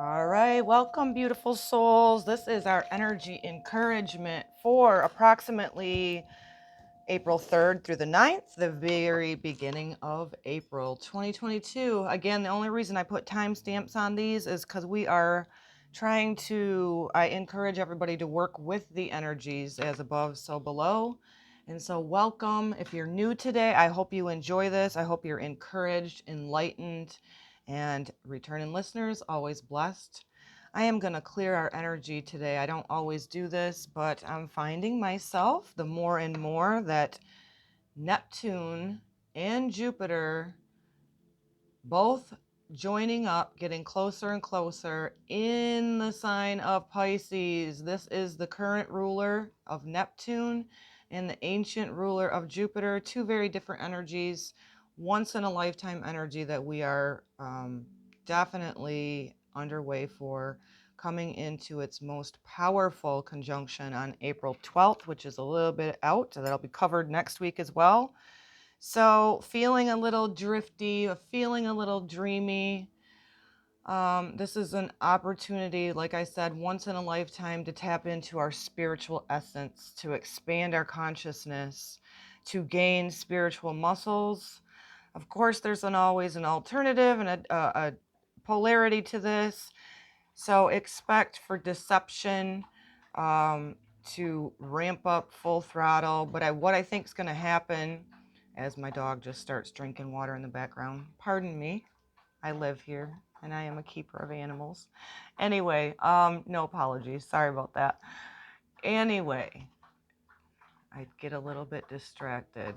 All right, welcome, beautiful souls. This is our energy encouragement for approximately April 3rd through the 9th, the very beginning of April 2022. Again, the only reason I put timestamps on these is because I encourage everybody to work with the energies as above, so below. And so, welcome. If you're new today, I hope you enjoy this. I hope you're encouraged, enlightened, and returning listeners, always blessed. I am going to clear our energy today. I don't always do this, but I'm finding myself the more and more that Neptune and Jupiter both joining up, getting closer and closer in the sign of Pisces. This is the current ruler of Neptune and the ancient ruler of Jupiter, two very different energies, once in a lifetime energy that we are definitely underway for, coming into its most powerful conjunction on April 12th, which is a little bit out. So that'll be covered next week as well. So feeling a little drifty, feeling a little dreamy. This is an opportunity, like I said, once in a lifetime to tap into our spiritual essence, to expand our consciousness, to gain spiritual muscles. Of course, there's always an alternative and a polarity to this. So expect for deception to ramp up full throttle. But what I think is going to happen, as my dog just starts drinking water in the background, pardon me, I live here and I am a keeper of animals. Anyway, no apologies. Sorry about that. Anyway, I get a little bit distracted.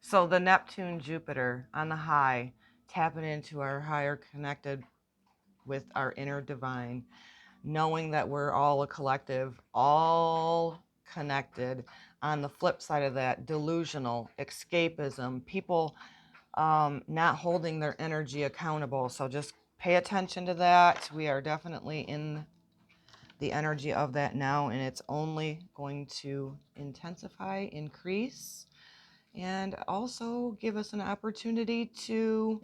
So the Neptune Jupiter on the high, tapping into our higher connected with our inner divine, knowing that we're all a collective, all connected. On the flip side of that, delusional, escapism, people not holding their energy accountable. So just pay attention to that. We are definitely in the energy of that now, and it's only going to intensify, increase, and also give us an opportunity to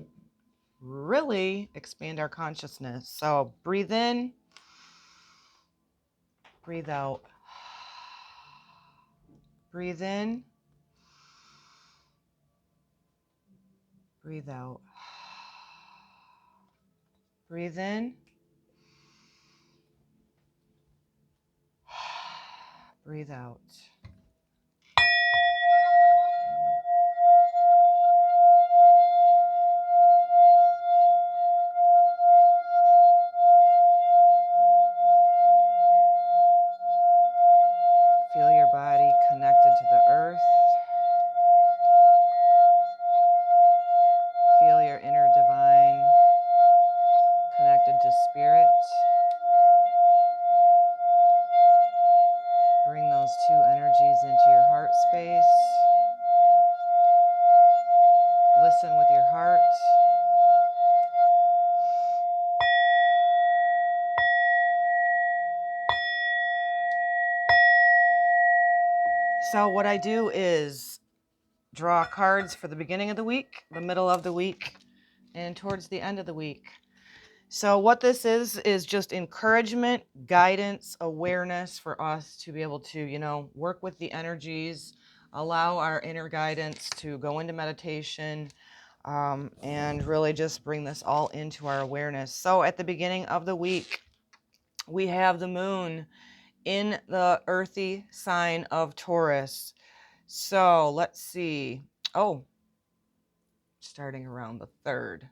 really expand our consciousness. So breathe in, breathe out. Breathe in, breathe out. Breathe in, breathe out. Feel your body connected to the earth. Feel your inner divine connected to spirit. Bring those two energies into your heart space. Listen with your heart. So what I do is draw cards for the beginning of the week, the middle of the week, and towards the end of the week. So what this is just encouragement, guidance, awareness for us to be able to, work with the energies, allow our inner guidance to go into meditation, and really just bring this all into our awareness. So at the beginning of the week, we have the moon in the earthy sign of Taurus. So let's see. Oh, starting around the 3rd.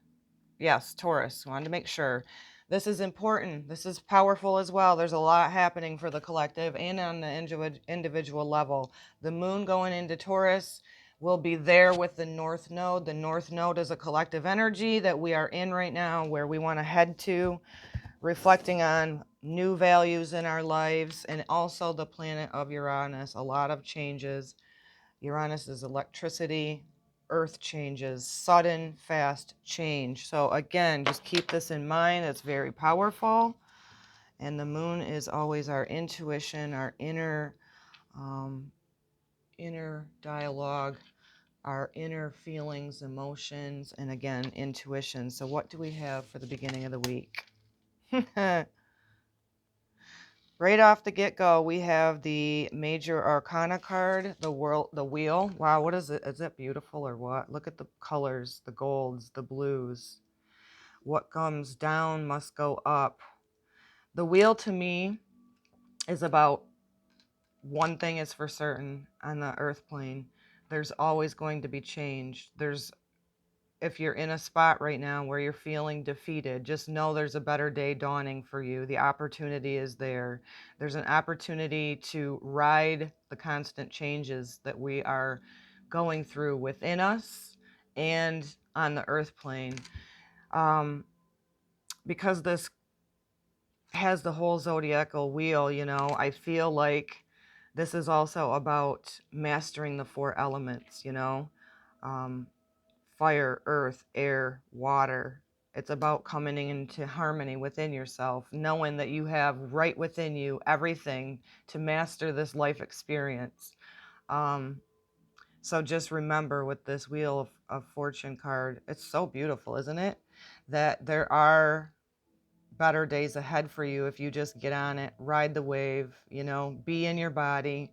Yes, Taurus. Wanted to make sure. This is important. This is powerful as well. There's a lot happening for the collective and on the individual level. The moon going into Taurus will be there with the North Node. The North Node is a collective energy that we are in right now, where we want to head to, reflecting on new values in our lives, and also the planet of Uranus. A lot of changes. Uranus is electricity, earth changes, sudden, fast change. So again, just keep this in mind. It's very powerful. And the moon is always our intuition, our inner dialogue, our inner feelings, emotions, and again, intuition. So what do we have for the beginning of the week? Right off the get-go, we have the Major Arcana card, the wheel. Wow, what is it? Is it beautiful or what? Look at the colors, the golds, the blues. What comes down must go up. The wheel to me is about one thing is for certain on the earth plane. There's always going to be change. If you're in a spot right now where you're feeling defeated, just know there's a better day dawning for you. The opportunity is there. There's an opportunity to ride the constant changes that we are going through within us and on the earth plane. Because this has the whole zodiacal wheel, I feel like this is also about mastering the four elements, fire, earth, air, water. It's about coming into harmony within yourself, knowing that you have right within you everything to master this life experience. So just remember with this Wheel of Fortune card, it's so beautiful, isn't it? That there are better days ahead for you if you just get on it, ride the wave, be in your body,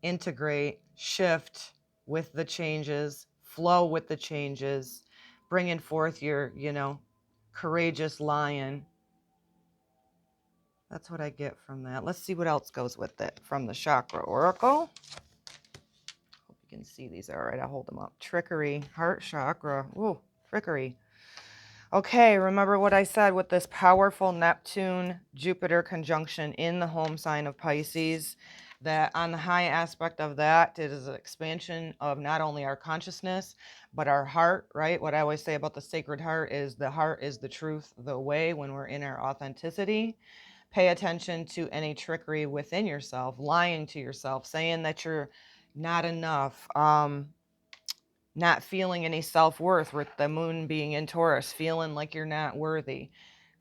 integrate, shift with the changes, flow with the changes, bringing forth your, courageous lion. That's what I get from that. Let's see what else goes with it from the Chakra Oracle. Hope you can see these. All right, I'll hold them up. Trickery, heart chakra. Ooh, trickery. Okay, remember what I said with this powerful Neptune-Jupiter conjunction in the home sign of Pisces, that on the high aspect of that, it is an expansion of not only our consciousness, but our heart, right? What I always say about the Sacred Heart is the truth, the way when we're in our authenticity. Pay attention to any trickery within yourself, lying to yourself, saying that you're not enough, not feeling any self-worth with the moon being in Taurus, feeling like you're not worthy.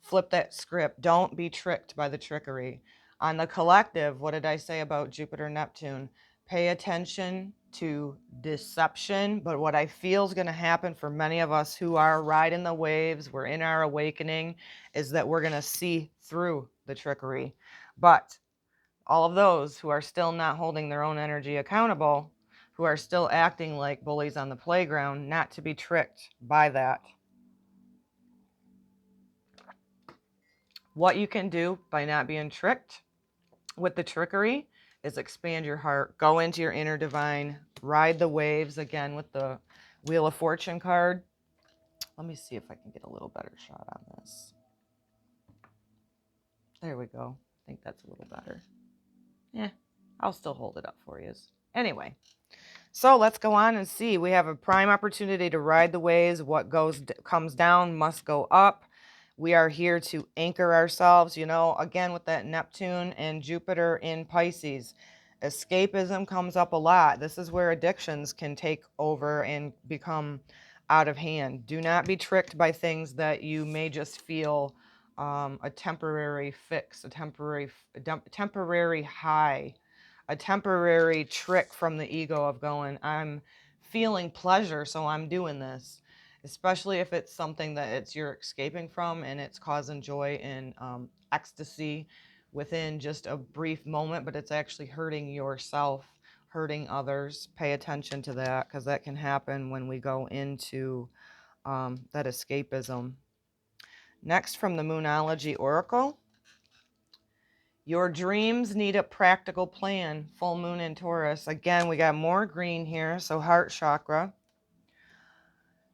Flip that script. Don't be tricked by the trickery. On the collective, what did I say about Jupiter, Neptune? Pay attention to deception, but what I feel is going to happen for many of us who are riding the waves, we're in our awakening, is that we're going to see through the trickery. But all of those who are still not holding their own energy accountable, who are still acting like bullies on the playground, not to be tricked by that. What you can do by not being tricked with the trickery is expand your heart, go into your inner divine, ride the waves again with the Wheel of Fortune card. Let me see if I can get a little better shot on this. There we go. I think that's a little better. I'll still hold it up for you. Anyway. So let's go on and see. We have a prime opportunity to ride the waves. What comes down must go up. We are here to anchor ourselves, again with that Neptune and Jupiter in Pisces. Escapism comes up a lot. This is where addictions can take over and become out of hand. Do not be tricked by things that you may just feel a temporary fix, a temporary high, a temporary trick from the ego of going, I'm feeling pleasure, so I'm doing this. Especially if it's something that you're escaping from and it's causing joy and ecstasy within just a brief moment, but it's actually hurting yourself, hurting others. Pay attention to that, because that can happen when we go into that escapism. Next, from the Moonology Oracle. Your dreams need a practical plan. Full moon in Taurus. Again, we got more green here, so heart chakra.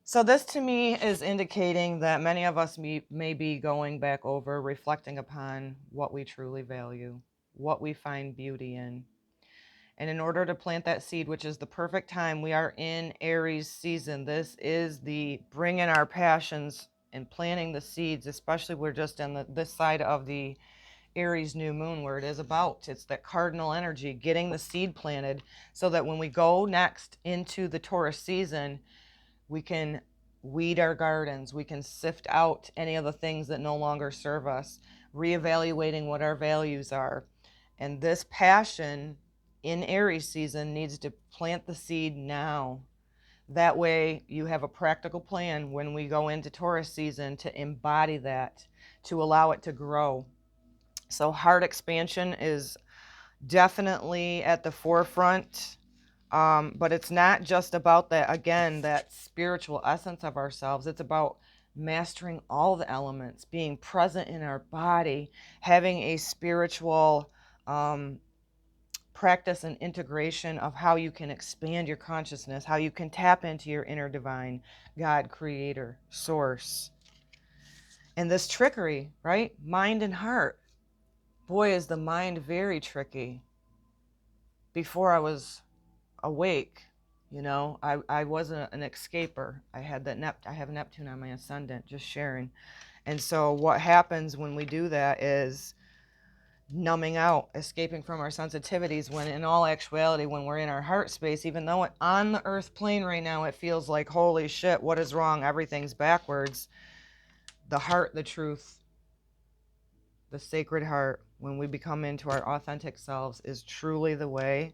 So this to me is indicating that many of us may be going back over, reflecting upon what we truly value, what we find beauty in. And in order to plant that seed, which is the perfect time, we are in Aries season. This is the bringing our passions and planting the seeds, especially we're just on this side of the Aries new moon, where it is about. It's that cardinal energy, getting the seed planted so that when we go next into the Taurus season, we can weed our gardens. We can sift out any of the things that no longer serve us, reevaluating what our values are. And this passion in Aries season needs to plant the seed now. That way you have a practical plan when we go into Taurus season to embody that, to allow it to grow. So heart expansion is definitely at the forefront. But it's not just about that, again, that spiritual essence of ourselves. It's about mastering all the elements, being present in our body, having a spiritual practice and integration of how you can expand your consciousness, how you can tap into your inner divine God, creator, source. And this trickery, right? Mind and heart. Boy, is the mind very tricky. Before I was awake, you know, I wasn't an escaper. I had I have Neptune on my ascendant, just sharing. And so what happens when we do that is numbing out, escaping from our sensitivities, when in all actuality, when we're in our heart space, even though on the earth plane right now, it feels like, holy shit, what is wrong? Everything's backwards. The heart, the truth, the sacred heart, when we become into our authentic selves, is truly the way.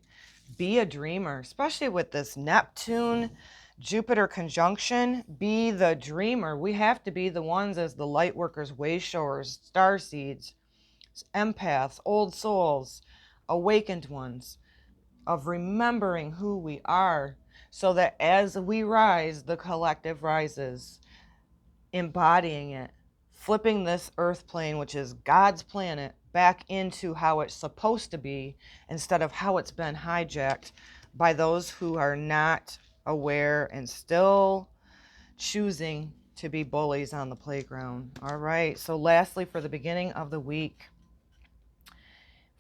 Be a dreamer, especially with this Neptune Jupiter conjunction. Be the dreamer. We have to be the ones as the light workers, way showers, star seeds, empaths, old souls, awakened ones, of remembering who we are, so that as we rise, the collective rises, embodying it, flipping this earth plane, which is God's planet, back into how it's supposed to be, instead of how it's been hijacked by those who are not aware and still choosing to be bullies on the playground. All right, so lastly, for the beginning of the week,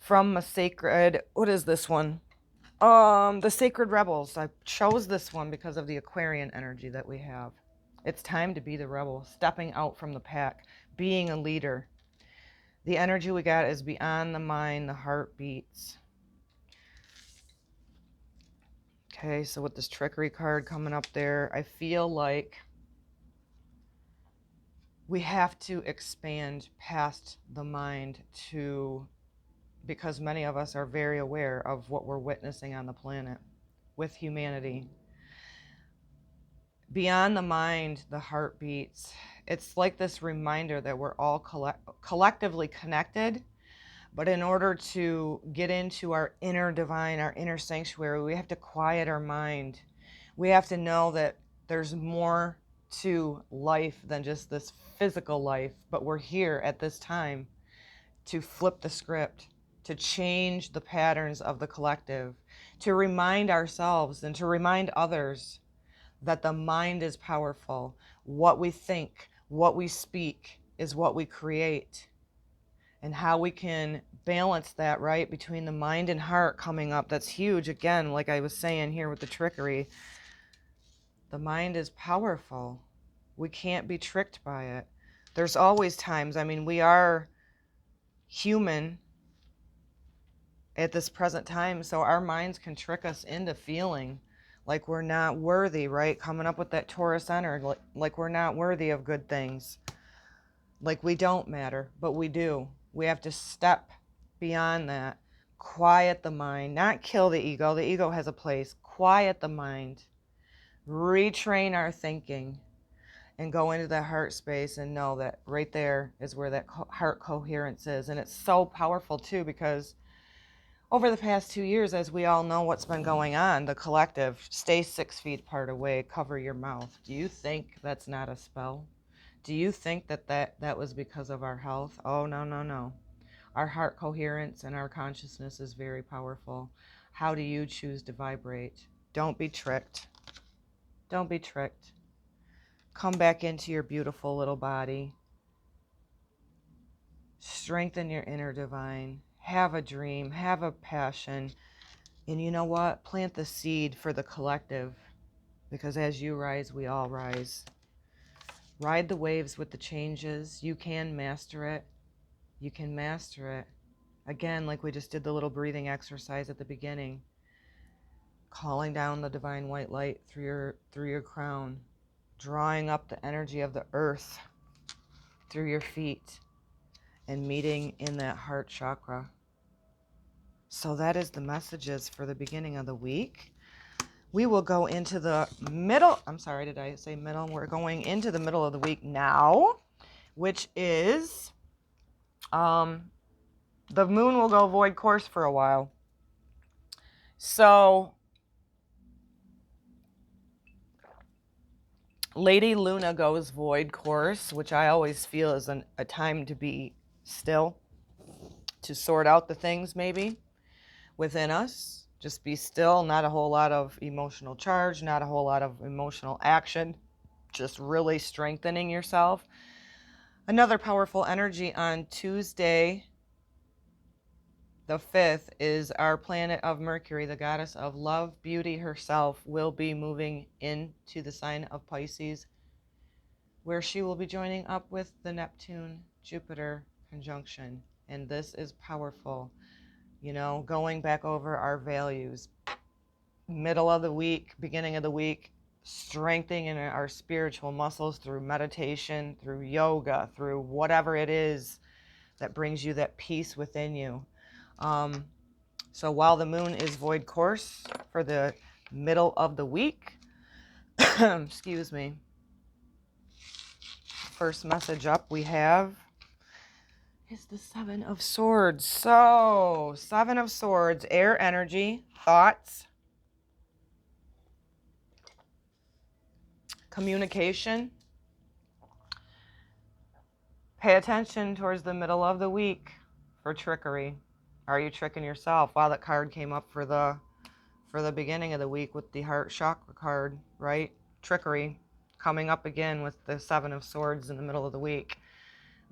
from a sacred, what is this one? The Sacred Rebels. I chose this one because of the Aquarian energy that we have. It's time to be the rebel, stepping out from the pack, being a leader. The energy we got is beyond the mind, the heart beats. Okay, so with this trickery card coming up there, I feel like we have to expand past the mind to, because many of us are very aware of what we're witnessing on the planet with humanity. Beyond the mind, the heart beats. It's like this reminder that we're all collectively connected, but in order to get into our inner divine, our inner sanctuary, we have to quiet our mind. We have to know that there's more to life than just this physical life, but we're here at this time to flip the script, to change the patterns of the collective, to remind ourselves and to remind others that the mind is powerful. What we think, what we speak is what we create. And how we can balance that, right, between the mind and heart coming up. That's huge. Again, like I was saying here with the trickery, the mind is powerful. We can't be tricked by it. There's always times, I mean, we are human at this present time, so our minds can trick us into feeling like we're not worthy, right? Coming up with that Taurus energy, like we're not worthy of good things, like we don't matter, but we do. We have to step beyond that, quiet the mind, not kill the ego. The ego has a place. Quiet the mind, retrain our thinking, and go into the heart space and know that right there is where that heart coherence is. And it's so powerful too, because over the past 2 years, as we all know what's been going on, the collective, stay 6 feet apart away, cover your mouth. Do you think that's not a spell? Do you think that was because of our health? Oh, no, no, no. Our heart coherence and our consciousness is very powerful. How do you choose to vibrate? Don't be tricked. Don't be tricked. Come back into your beautiful little body. Strengthen your inner divine. Have a dream. Have a passion. And you know what? Plant the seed for the collective. Because as you rise, we all rise. Ride the waves with the changes. You can master it. You can master it. Again, like we just did the little breathing exercise at the beginning. Calling down the divine white light through your crown. Drawing up the energy of the earth through your feet. And meeting in that heart chakra. So that is the messages for the beginning of the week. We will go into the middle. I'm sorry, did I say middle? We're going into the middle of the week now, which is The moon will go void course for a while. So Lady Luna goes void course, which I always feel is a time to be still, to sort out the things maybe within us. Just be still, not a whole lot of emotional charge, not a whole lot of emotional action, just really strengthening yourself. Another powerful energy on Tuesday, the 5th, is our planet of Mercury, the goddess of love, beauty herself, will be moving into the sign of Pisces, where she will be joining up with the Neptune-Jupiter conjunction. And this is powerful. You know, going back over our values, middle of the week, beginning of the week, strengthening our spiritual muscles through meditation, through yoga, through whatever it is that brings you that peace within you. So while the moon is void course for the middle of the week, excuse me, first message up we have is the 7 of Swords. So 7 of Swords, air energy, thoughts, communication. Pay attention towards the middle of the week for trickery. Are you tricking yourself? Wow, that card came up for the beginning of the week with the heart chakra card, right? Trickery coming up again with the 7 of Swords in the middle of the week.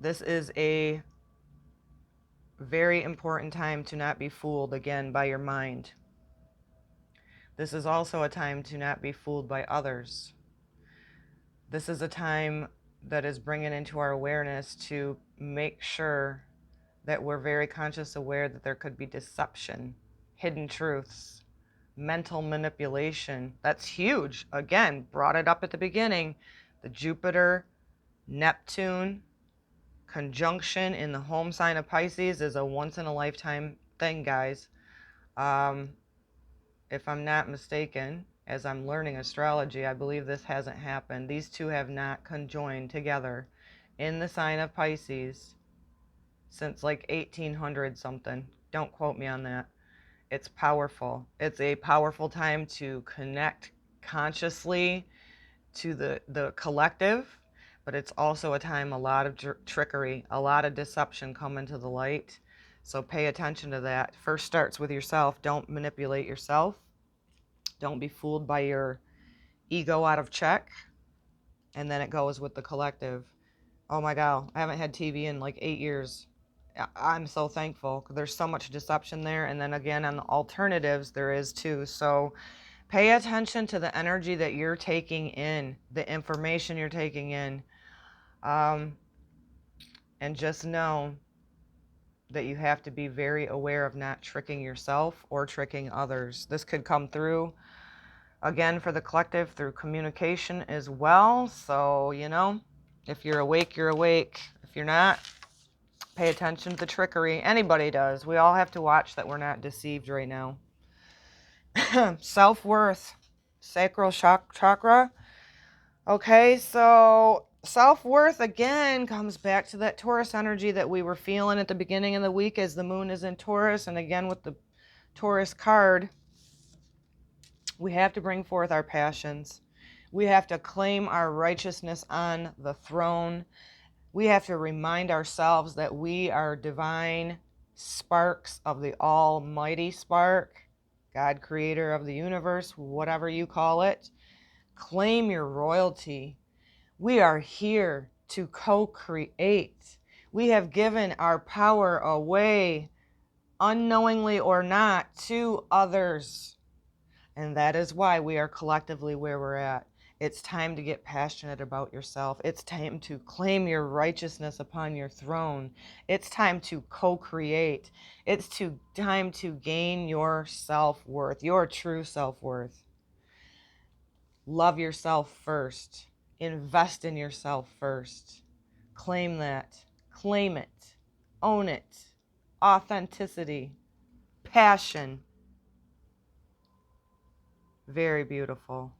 This is a very important time to not be fooled again by your mind. This is also a time to not be fooled by others. This is a time that is bringing into our awareness to make sure that we're very conscious aware that there could be deception, hidden truths, mental manipulation. That's huge. Again, brought it up at the beginning. The Jupiter, Neptune conjunction in the home sign of Pisces is a once in a lifetime thing, guys. If I'm not mistaken, as I'm learning astrology, I believe this hasn't happened. These two have not conjoined together in the sign of Pisces since like 1800 something. Don't quote me on that. It's powerful. It's a powerful time to connect consciously to the collective, but it's also a time, a lot of trickery, a lot of deception come into the light. So pay attention to that. First starts with yourself. Don't manipulate yourself. Don't be fooled by your ego out of check. And then it goes with the collective. Oh my God, I haven't had TV in like 8 years. I'm so thankful. There's so much deception there. And then again, on the alternatives, there is too. So pay attention to the energy that you're taking in, the information you're taking in. And just know that you have to be very aware of not tricking yourself or tricking others. This could come through, again, for the collective through communication as well. So, you know, if you're awake, you're awake. If you're not, pay attention to the trickery. Anybody does. We all have to watch that we're not deceived right now. Self-worth, sacral chakra. Okay, so self-worth again comes back to that Taurus energy that we were feeling at the beginning of the week as the moon is in Taurus. And again, with the Taurus card, we have to bring forth our passions. We have to claim our righteousness on the throne. We have to remind ourselves that we are divine sparks of the almighty spark, God, creator of the universe, whatever you call it. Claim your royalty. We are here to co-create. We have given our power away, unknowingly or not, to others. And that is why we are collectively where we're at. It's time to get passionate about yourself. It's time to claim your righteousness upon your throne. It's time to co-create. It's time to gain your self-worth, your true self-worth. Love yourself first. Invest in yourself first. Claim that. Claim it. Own it. Authenticity. Passion. Very beautiful.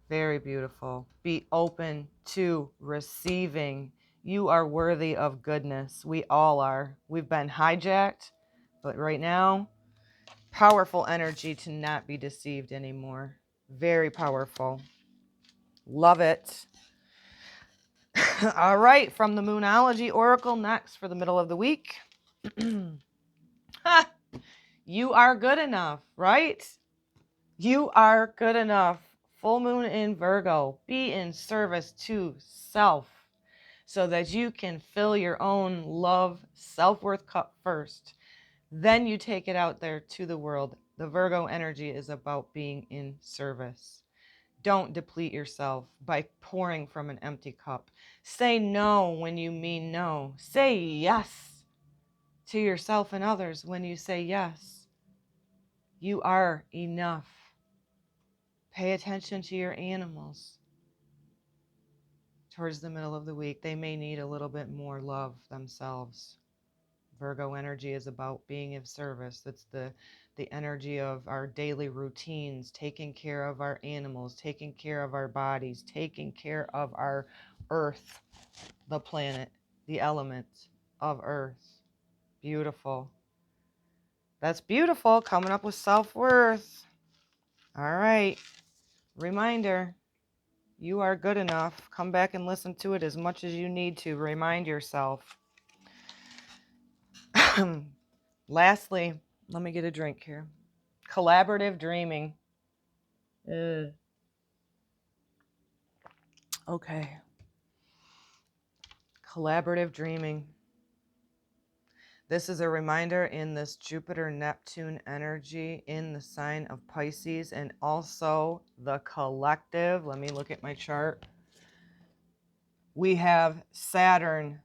Very beautiful. Be open to receiving You are worthy of goodness. We all are. We've been hijacked, but right now, powerful energy to not be deceived anymore. Very powerful. Love it. All right, from the Moonology Oracle next for the middle of the week. You are good enough, right? You are good enough. Full moon in Virgo. Be in service to self so that you can fill your own love, self-worth cup first. Then you take it out there to the world. The Virgo energy is about being in service. Don't deplete yourself by pouring from an empty cup. Say no when you mean no. Say yes to yourself and others when you say yes. You are enough. Pay attention to your animals. Towards the middle of the week, they may need a little bit more love themselves. Virgo energy is about being of service. It's the energy of our daily routines, taking care of our animals, taking care of our bodies, taking care of our earth, the planet, the element of earth. Beautiful. That's beautiful. Coming up with self-worth. All right. Reminder, you are good enough. Come back and listen to it as much as you need to. Remind yourself. Lastly, let me get a drink here. Collaborative dreaming. Okay. Collaborative dreaming. This is a reminder in this Jupiter-Neptune energy in the sign of Pisces, and also the collective. Let me look at my chart. We have Saturn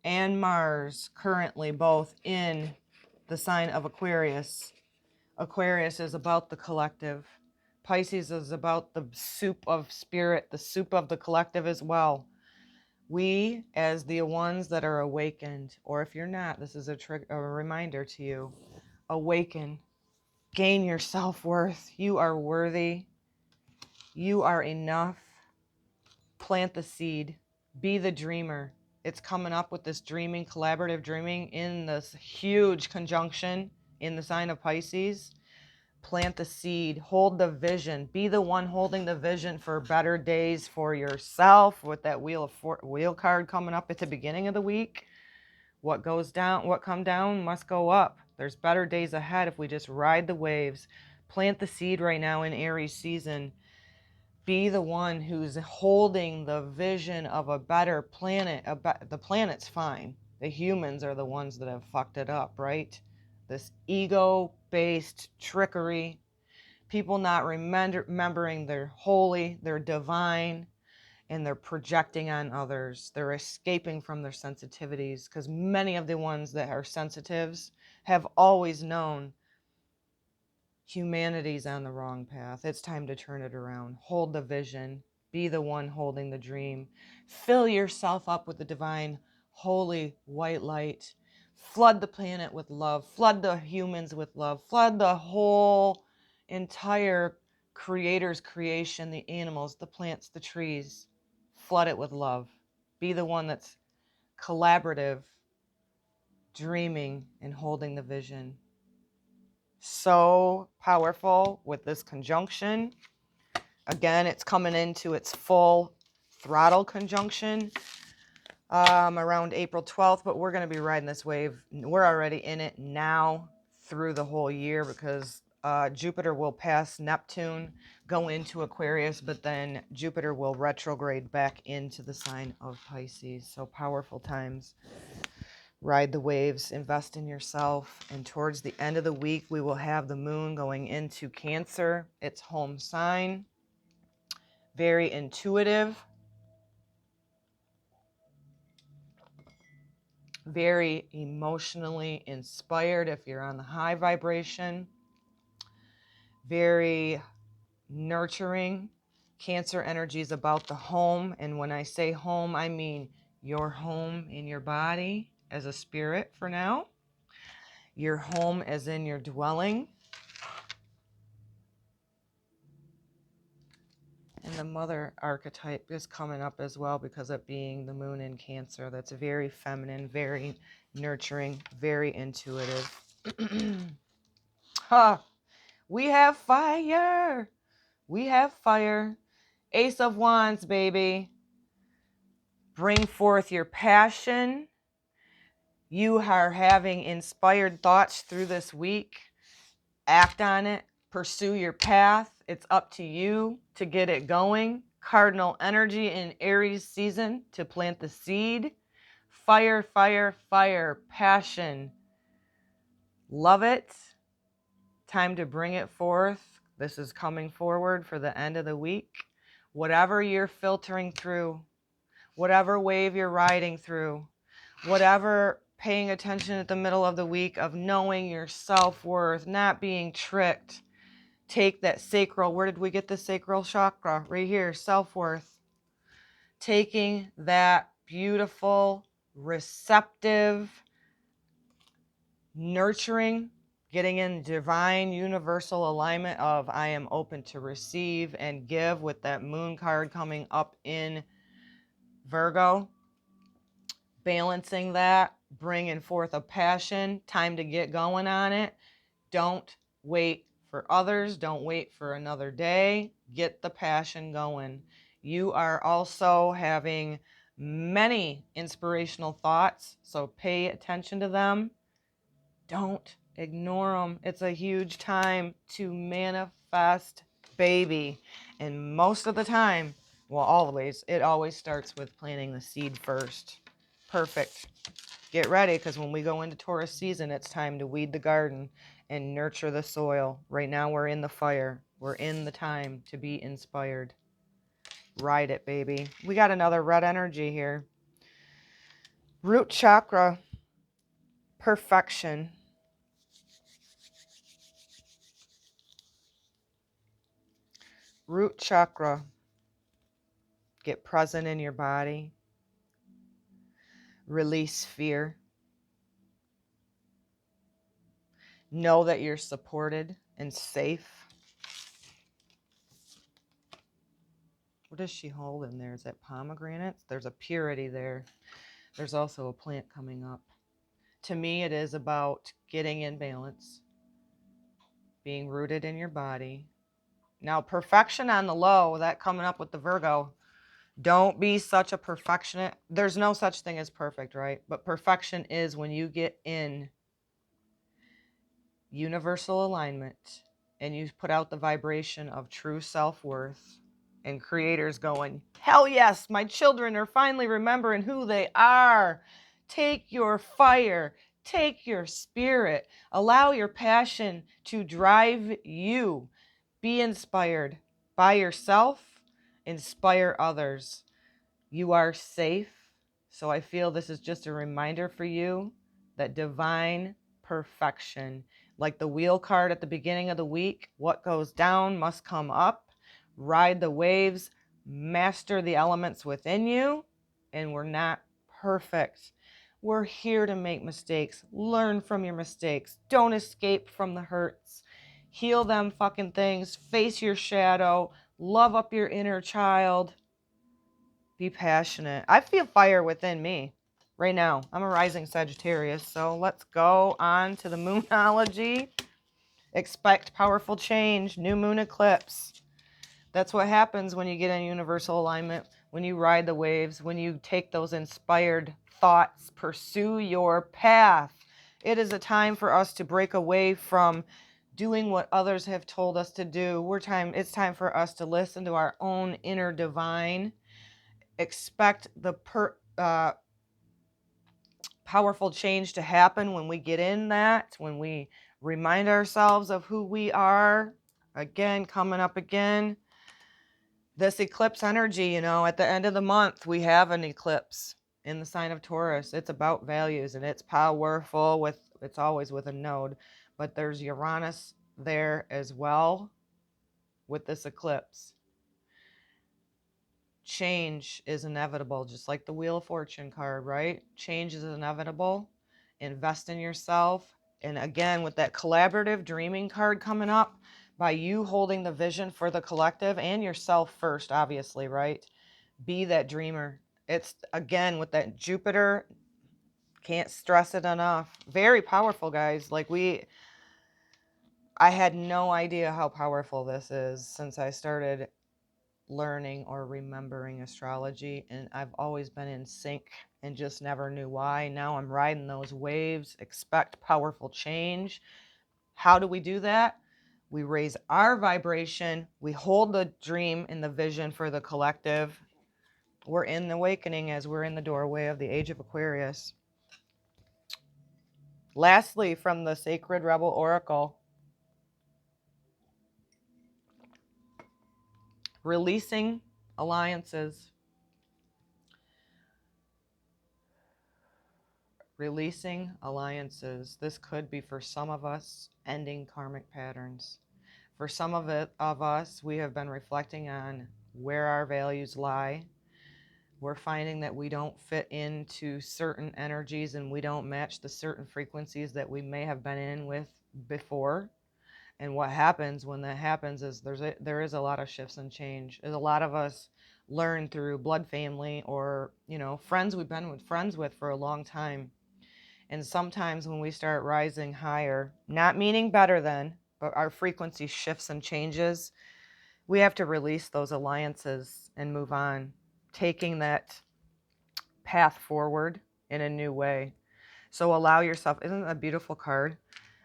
and Mars currently both in the sign of Aquarius. Aquarius is about the collective. Pisces is about the soup of spirit, the soup of the collective as well. We, as the ones that are awakened, or if you're not, this is a reminder to you. Awaken. Gain your self-worth. You are worthy. You are enough. Plant the seed. Be the dreamer. It's coming up with this dreaming, collaborative dreaming in this huge conjunction in the sign of Pisces. Plant the seed, hold the vision, be the one holding the vision for better days for yourself with that wheel card coming up at the beginning of the week. What goes down, what come down must go up. There's better days ahead if we just ride the waves. Plant the seed right now in Aries season. Be the one who's holding the vision of a better planet. The planet's fine. The humans are the ones that have fucked it up, right? This ego-based trickery, people not remembering they're holy, they're divine, and they're projecting on others. They're escaping from their sensitivities because many of the ones that are sensitives have always known humanity's on the wrong path. It's time to turn it around. Hold the vision. Be the one holding the dream. Fill yourself up with the divine, holy white light. Flood the planet with love. Flood the humans with love. Flood the whole entire creator's creation, the animals, the plants, the trees. Flood it with love. Be the one that's collaborative, dreaming, and holding the vision. So powerful with this conjunction. Again, it's coming into its full throttle conjunction around April 12th, but we're going to be riding this wave. We're already in it now through the whole year because Jupiter will pass Neptune, go into Aquarius, but then Jupiter will retrograde back into the sign of Pisces. So powerful times. Ride the waves, invest in yourself, and towards the end of the week, we will have the moon going into Cancer, its home sign. Very intuitive, very emotionally inspired if you're on the high vibration, very nurturing. Cancer energy is about the home, and when I say home, I mean your home in your body as a spirit for now, your home as in your dwelling. And the mother archetype is coming up as well because of being the moon in Cancer. That's very feminine, very nurturing, very intuitive. Ha! We have fire. We have fire. Ace of Wands, baby. Bring forth your passion. You are having inspired thoughts through this week. Act on it. Pursue your path. It's up to you to get it going. Cardinal energy in Aries season to plant the seed. Fire, fire, fire. Passion. Love it. Time to bring it forth. This is coming forward for the end of the week. Whatever you're filtering through, whatever wave you're riding through, whatever paying attention at the middle of the week of knowing your self-worth, not being tricked. Take that sacral, where did we get the sacral chakra? Right here, self-worth. Taking that beautiful, receptive, nurturing, getting in divine universal alignment of I am open to receive and give with that moon card coming up in Virgo. Balancing that, bringing forth a passion, time to get going on it. Don't wait for others. Don't wait for another day. Get the passion going. You are also having many inspirational thoughts, so pay attention to them. Don't ignore them. It's a huge time to manifest, baby. And most of the time, well, always, it always starts with planting the seed first. Perfect. Get ready, because when we go into Taurus season, it's time to weed the garden and nurture the soil. Right now, we're in the fire. We're in the time to be inspired. Ride it, baby. We got another red energy here. Root chakra. Perfection. Root chakra. Get present in your body. Release fear. Know that you're supported and safe. What does she hold in there? Is that pomegranates? There's a purity there. There's also a plant coming up. To me, it is about getting in balance, being rooted in your body. Now, perfection on the low, that coming up with the Virgo. Don't be such a perfectionist. There's no such thing as perfect, right? But perfection is when you get in universal alignment and you put out the vibration of true self-worth, and creators going, hell yes, my children are finally remembering who they are. Take your fire, take your spirit, allow your passion to drive you. Be inspired by yourself, inspire others. You are safe. So I feel this is just a reminder for you that divine perfection, like the wheel card at the beginning of the week, what goes down must come up. Ride the waves, master the elements within you, and we're not perfect. We're here to make mistakes. Learn from your mistakes. Don't escape from the hurts. Heal them fucking things. Face your shadow. Love up your inner child. Be passionate. I feel fire within me right now. I'm a rising Sagittarius, so let's go on to the moonology. Expect powerful change. New moon eclipse. That's what happens when you get in universal alignment, when you ride the waves, when you take those inspired thoughts, pursue your path. It is a time for us to break away from doing what others have told us to do. It's time for us to listen to our own inner divine. Expect the powerful change to happen when we get in that, when we remind ourselves of who we are. Again, coming up again. This eclipse energy, at the end of the month, we have an eclipse in the sign of Taurus. It's about values and it's powerful it's always with a node, but there's Uranus there as well with this eclipse. Change is inevitable, just like the Wheel of Fortune card, right? Change is inevitable. Invest in yourself. And again, with that collaborative dreaming card coming up, by you holding the vision for the collective and yourself first, obviously, right? Be that dreamer. It's, again, with that Jupiter, can't stress it enough. Very powerful, guys. Like, I had no idea how powerful this is since I started learning or remembering astrology, and I've always been in sync and just never knew why. Now I'm riding those waves. Expect powerful change. How do we do that? We raise our vibration. We hold the dream and the vision for the collective. We're in the awakening as we're in the doorway of the age of Aquarius. Lastly, from the Sacred Rebel Oracle, releasing alliances. Releasing alliances. This could be, for some of us, ending karmic patterns. For some of us, we have been reflecting on where our values lie. We're finding that we don't fit into certain energies and we don't match the certain frequencies that we may have been in with before. And what happens when that happens is there is a lot of shifts and change. There's a lot of us learn through blood family or, friends we've been friends with for a long time. And sometimes when we start rising higher, not meaning better than, but our frequency shifts and changes, we have to release those alliances and move on, taking that path forward in a new way. So allow yourself, isn't that a beautiful card?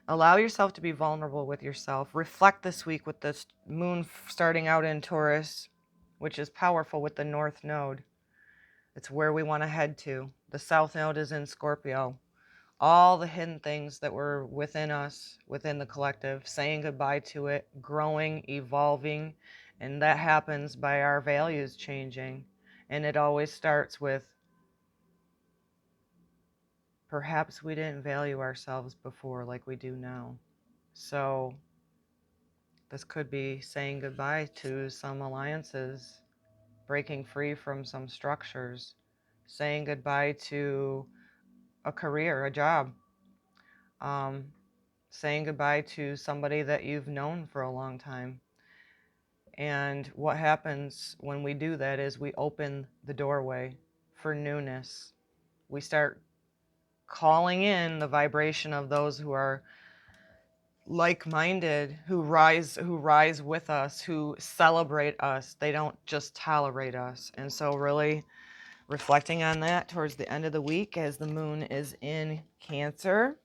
Allow yourself to be vulnerable with yourself. Reflect this week with this moon starting out in Taurus, which is powerful with the North Node. It's where we want to head to. The South Node is in Scorpio. All the hidden things that were within us, within the collective, saying goodbye to it, growing, evolving, and that happens by our values changing. And it always starts with, perhaps we didn't value ourselves before like we do now. So this could be saying goodbye to some alliances, breaking free from some structures, saying goodbye to a career, a job, saying goodbye to somebody that you've known for a long time. And what happens when we do that is we open the doorway for newness. We start calling in the vibration of those who are like-minded, who rise with us, who celebrate us. They don't just tolerate us. And so really reflecting on that towards the end of the week as the moon is in Cancer.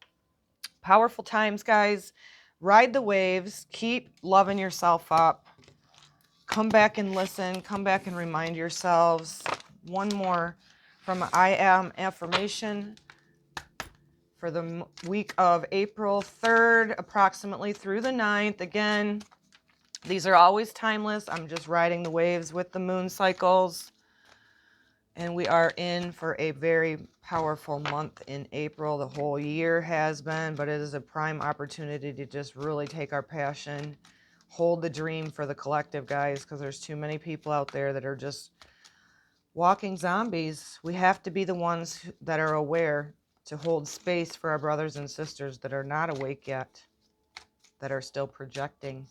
Powerful times, guys. Ride the waves. Keep loving yourself up. Come back and listen. Come back and remind yourselves. One more from I Am affirmation for the week of April 3rd, approximately through the 9th. Again, these are always timeless. I'm just riding the waves with the moon cycles. And we are in for a very powerful month in April. The whole year has been, but it is a prime opportunity to just really take our passion, hold the dream for the collective, guys, because there's too many people out there that are just walking zombies. We have to be the ones that are aware to hold space for our brothers and sisters that are not awake yet, that are still projecting.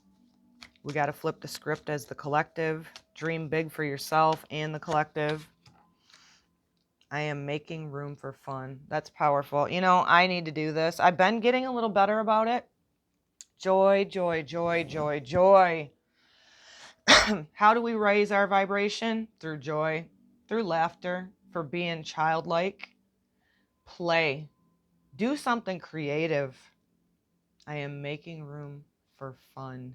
We got to flip the script as the collective. Dream big for yourself and the collective. I am making room for fun. That's powerful. I need to do this. I've been getting a little better about it. Joy, joy, joy, joy, joy. How do we raise our vibration? Through joy, through laughter, for being childlike. Play. Do something creative. I am making room for fun.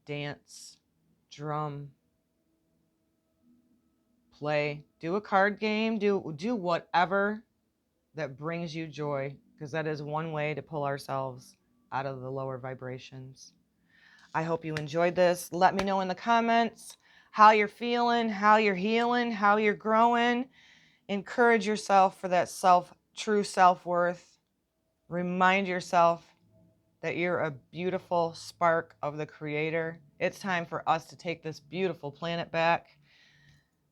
Dance, drum, play. Do a card game. Do whatever that brings you joy, because that is one way to pull ourselves out of the lower vibrations. I hope you enjoyed this. Let me know in the comments how you're feeling, how you're healing, how you're growing. Encourage yourself for that true self-worth. Remind yourself that you're a beautiful spark of the Creator. It's time for us to take this beautiful planet back.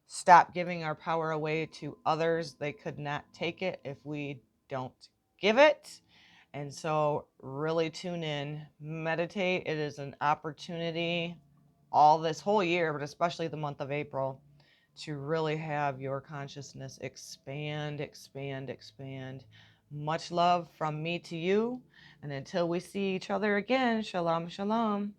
Stop giving our power away to others. They could not take it if we don't give it. And so really tune in, meditate. It is an opportunity all this whole year, but especially the month of April, to really have your consciousness expand, expand, expand. Much love from me to you. And until we see each other again, shalom, shalom.